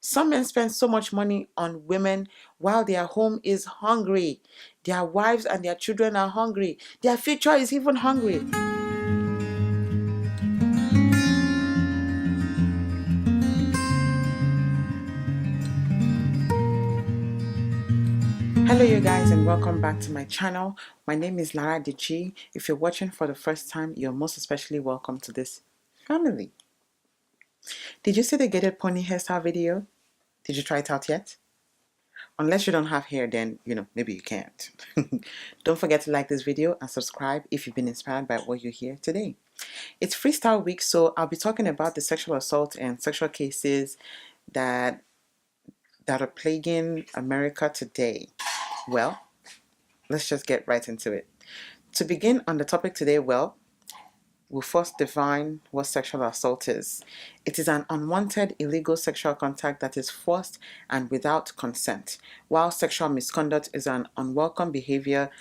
Some men spend so much money on women while their home is hungry. Their wives and their children are hungry. Their future is even hungry. Hello you guys, and welcome back to my channel. My name is Laraddiji. If you're watching for the first time, you're most especially welcome to this family. Did you see the gated pony hairstyle video? Did you try it out yet? Unless you don't have hair, then maybe you can't. Don't forget to like this video and subscribe if you've been inspired by what you hear today. It's freestyle week, so I'll be talking about the sexual assault and sexual cases that are plaguing America today. Well, let's just get right into it. To begin on the topic today, we'll first define what sexual assault is. It is an unwanted illegal sexual contact that is forced and without consent, while sexual misconduct is an unwelcome behavior,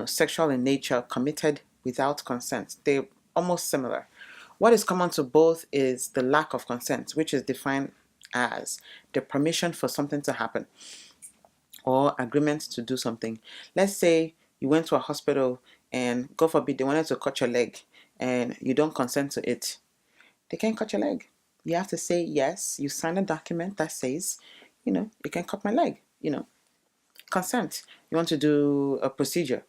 sexual in nature, committed without consent. They're almost similar. What is common to both is the lack of consent, which is defined as the permission for something to happen or agreement to do something. Let's say you went to a hospital and God forbid they wanted to cut your leg and you don't consent to it. They can't cut your leg. You have to say yes. You sign a document that says, you can cut my leg. Consent. You want to do a procedure,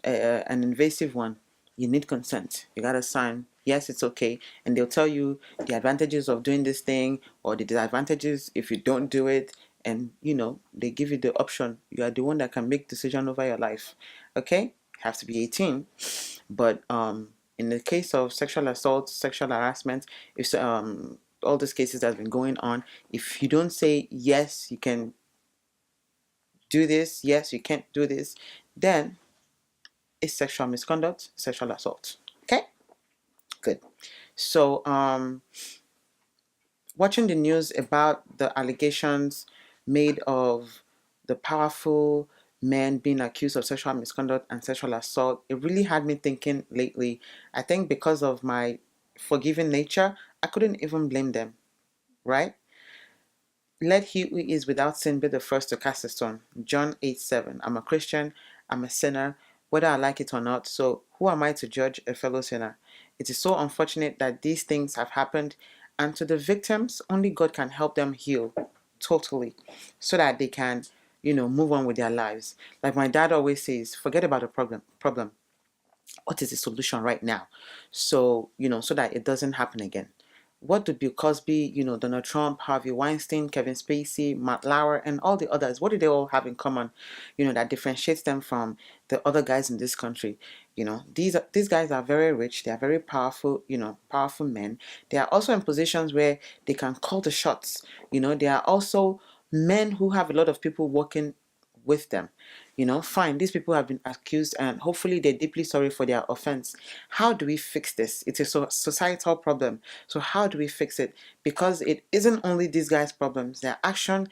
an invasive one. You need consent. You gotta sign. Yes, it's okay. And they'll tell you the advantages of doing this thing or the disadvantages if you don't do it. And they give you the option. You are the one that can make decision over your life. Okay, you have to be 18. But in the case of sexual assault, sexual harassment, if all these cases that have been going on, if you don't say yes, you can do this, yes, you can't do this, then it's sexual misconduct, sexual assault. Okay, good. So watching the news about the allegations made of the powerful men being accused of sexual misconduct and sexual assault, it really had me thinking lately. I think because of my forgiving nature, I couldn't even blame them, right? Let he who is without sin be the first to cast a stone. John 8:7. I'm a Christian, I'm a sinner, whether I like it or not. So who am I to judge a fellow sinner? It is so unfortunate that these things have happened, and to the victims, only God can help them heal totally so that they can, move on with their lives. Like my dad always says, forget about the problem. What is the solution right now? So, so that it doesn't happen again. What did Bill Cosby, Donald Trump, Harvey Weinstein, Kevin Spacey, Matt Lauer, and all the others, what do they all have in common, that differentiates them from the other guys in this country? These guys are very rich, they are very powerful, powerful men. They are also in positions where they can call the shots. They are also men who have a lot of people working with them. Fine, these people have been accused and hopefully they're deeply sorry for their offense. How do we fix this? It's a societal problem. So how do we fix it? Because it isn't only these guys' problems. Their action,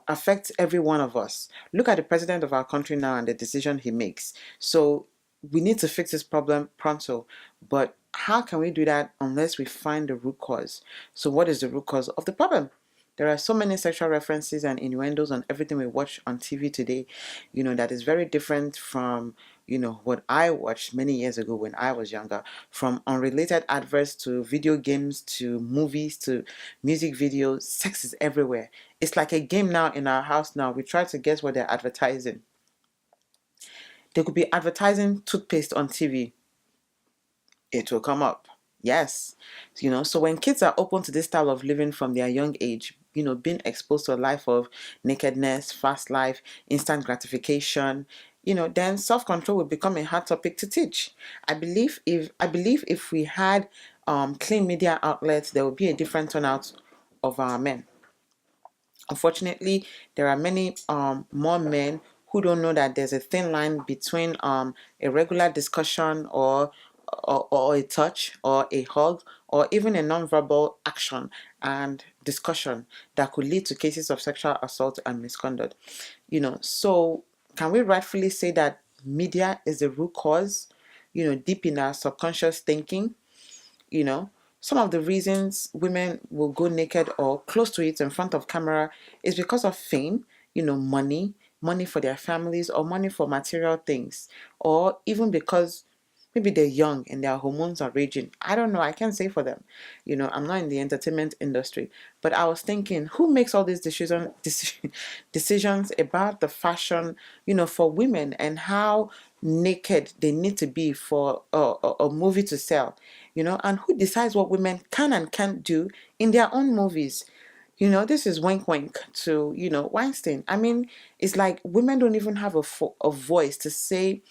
affects every one of us. Look at the president of our country now and the decision he makes. So we need to fix this problem pronto. But how can we do that unless we find the root cause? So what is the root cause of the problem? There are so many sexual references and innuendos on everything we watch on TV today, that is very different from, what I watched many years ago when I was younger. From unrelated adverts to video games to movies to music videos, sex is everywhere. It's like a game now in our house now. We try to guess what they're advertising. They could be advertising toothpaste on TV. It will come up. Yes. So when kids are open to this style of living from their young age, being exposed to a life of nakedness, fast life, instant gratification, then self-control will become a hard topic to teach. I believe if we had clean media outlets, there would be a different turnout of our men. Unfortunately, there are many more men who don't know that there's a thin line between a regular discussion or a touch or a hug or even a non-verbal action and discussion that could lead to cases of sexual assault and misconduct. So can we rightfully say that media is the root cause, deep in our subconscious thinking? some of the reasons women will go naked or close to it in front of camera is because of fame, money for their families, or money for material things, or even because maybe they're young and their hormones are raging. I don't know. I can't say for them. I'm not in the entertainment industry, but I was thinking, who makes all these decisions about the fashion, for women, and how naked they need to be for a movie to sell, and who decides what women can and can't do in their own movies. This is wink wink to, Weinstein. I mean, it's like women don't even have a voice to say,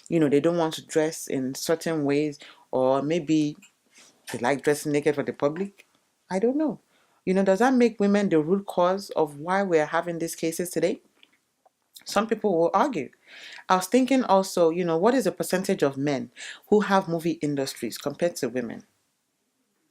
they don't want to dress in certain ways, or maybe they like dressing naked for the public. I don't know. Does that make women the root cause of why we're having these cases today? Some people will argue. I was thinking also, what is the percentage of men who have movie industries compared to women?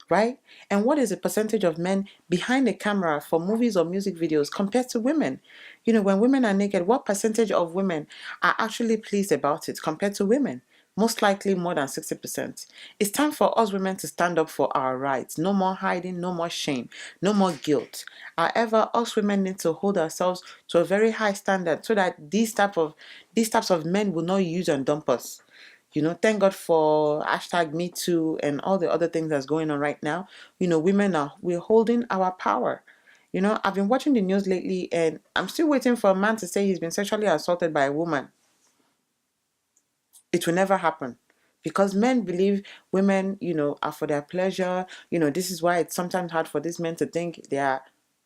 Right? And what is the percentage of men behind the camera for movies or music videos compared to women? When women are naked, what percentage of women are actually pleased about it compared to women? Most likely more than 60%. It's time for us women to stand up for our rights. No more hiding, no more shame, no more guilt. However, us women need to hold ourselves to a very high standard so that these types of men will not use and dump us. Thank God for hashtag Me Too and all the other things that's going on right now. We're holding our power. I've been watching the news lately, and I'm still waiting for a man to say he's been sexually assaulted by a woman. It will never happen, because men believe women, are for their pleasure. This is why it's sometimes hard for these men to think they are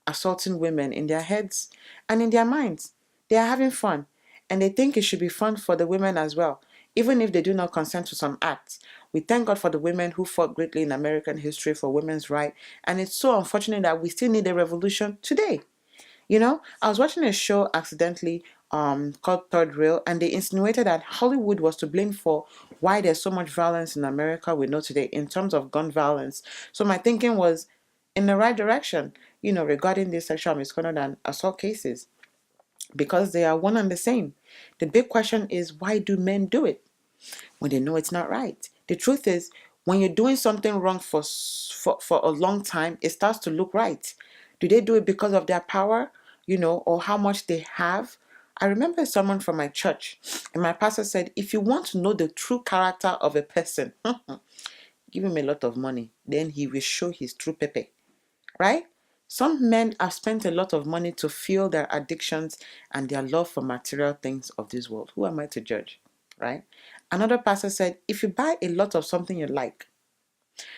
assaulting women. In their heads and in their minds, they are having fun, and they think it should be fun for the women as well, even if they do not consent to some acts. We thank God for the women who fought greatly in American history for women's right, and it's so unfortunate that we still need a revolution today. I was watching a show accidentally called Third Rail, and they insinuated that Hollywood was to blame for why there's so much violence in America we know today in terms of gun violence. So my thinking was in the right direction, regarding these sexual misconduct and assault cases, because they are one and the same. The big question is, why do men do it when they know it's not right? The truth is, when you're doing something wrong for a long time, it starts to look right. Do they do it because of their power, or how much they have? I remember someone from my church, and my pastor said, if you want to know the true character of a person, give him a lot of money, then he will show his true pepe. Right? Some men have spent a lot of money to fuel their addictions and their love for material things of this world. Who am I to judge? Right? Another pastor said, if you buy a lot of something you like,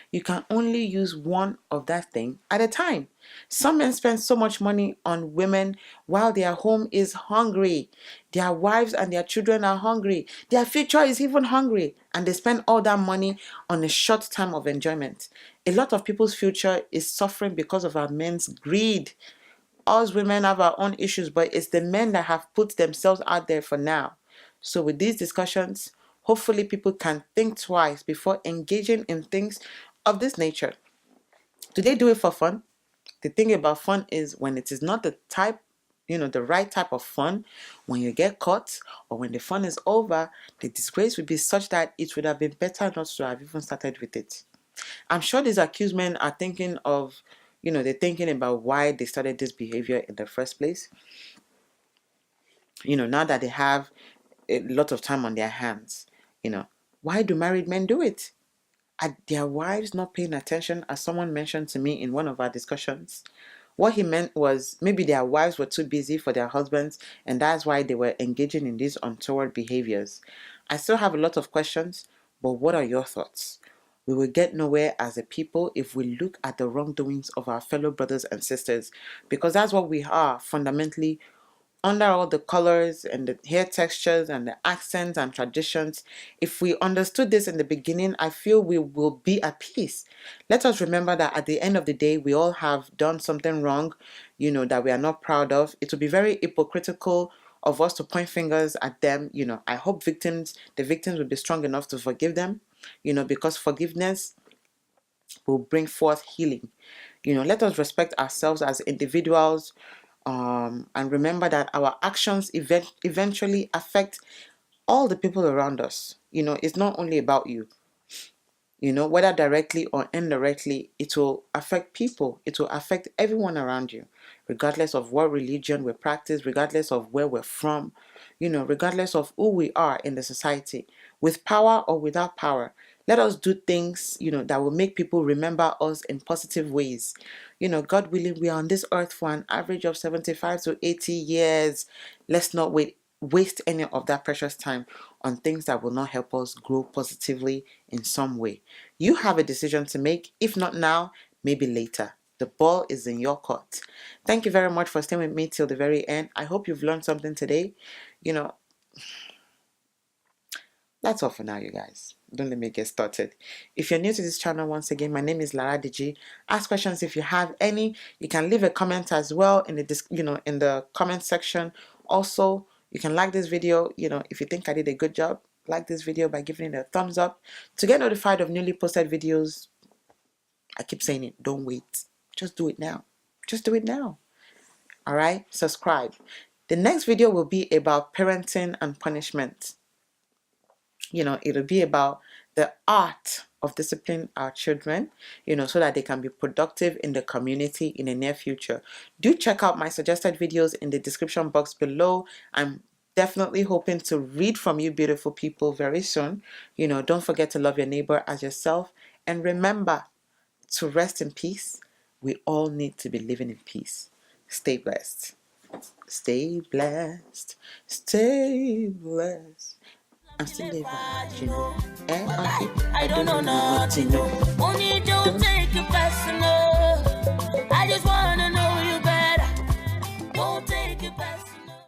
you can only use one of that thing at a time. Some men spend so much money on women while their home is hungry. Their wives and their children are hungry. Their future is even hungry. And they spend all that money on a short time of enjoyment. A lot of people's future is suffering because of our men's greed. Us women have our own issues, but it's the men that have put themselves out there for now. So with these discussions, hopefully people can think twice before engaging in things of this nature. Do they do it for fun? The thing about fun is when it is not the right type of fun, when you get caught or when the fun is over, the disgrace will be such that it would have been better not to have even started with it. I'm sure these accused men are thinking of, they're thinking about why they started this behavior in the first place. Now that they have a lot of time on their hands, why do married men do it? Are their wives not paying attention, as someone mentioned to me in one of our discussions? What he meant was maybe their wives were too busy for their husbands, and that's why they were engaging in these untoward behaviors. I still have a lot of questions, but what are your thoughts? We will get nowhere as a people if we look at the wrongdoings of our fellow brothers and sisters, because that's what we are fundamentally. Under all the colors and the hair textures and the accents and traditions, if we understood this in the beginning, I feel we will be at peace. Let us remember that at the end of the day, we all have done something wrong, that we are not proud of. It would be very hypocritical of us to point fingers at them. I hope the victims will be strong enough to forgive them, because forgiveness will bring forth healing. Let us respect ourselves as individuals, and remember that our actions eventually affect all the people around us. It's not only about you. Whether directly or indirectly, it will affect people. It will affect everyone around you, regardless of what religion we practice, regardless of where we're from, regardless of who we are in the society, with power or without power. Let us do things, that will make people remember us in positive ways. God willing, we are on this earth for an average of 75 to 80 years. Let's not waste any of that precious time on things that will not help us grow positively in some way. You have a decision to make. If not now, maybe later. The ball is in your court. Thank you very much for staying with me till the very end. I hope you've learned something today. That's all for now, you guys. Don't let me get started. If you're new to this channel, once again, my name is Laraddiji. Ask questions if you have any. You can leave a comment as well in the comment section. Also, you can like this video. If you think I did a good job, like this video by giving it a thumbs up. To get notified of newly posted videos, I keep saying it, don't wait. Just do it now. Just do it now. All right? Subscribe. The next video will be about parenting and punishment. It'll be about the art of disciplining our children, so that they can be productive in the community in the near future. Do check out my suggested videos in the description box below. I'm definitely hoping to read from you beautiful people very soon. Don't forget to love your neighbor as yourself. And remember to rest in peace. We all need to be living in peace. Stay blessed. Stay blessed. Stay blessed. I'm still living, and I don't know nothing. Only don't take it personal.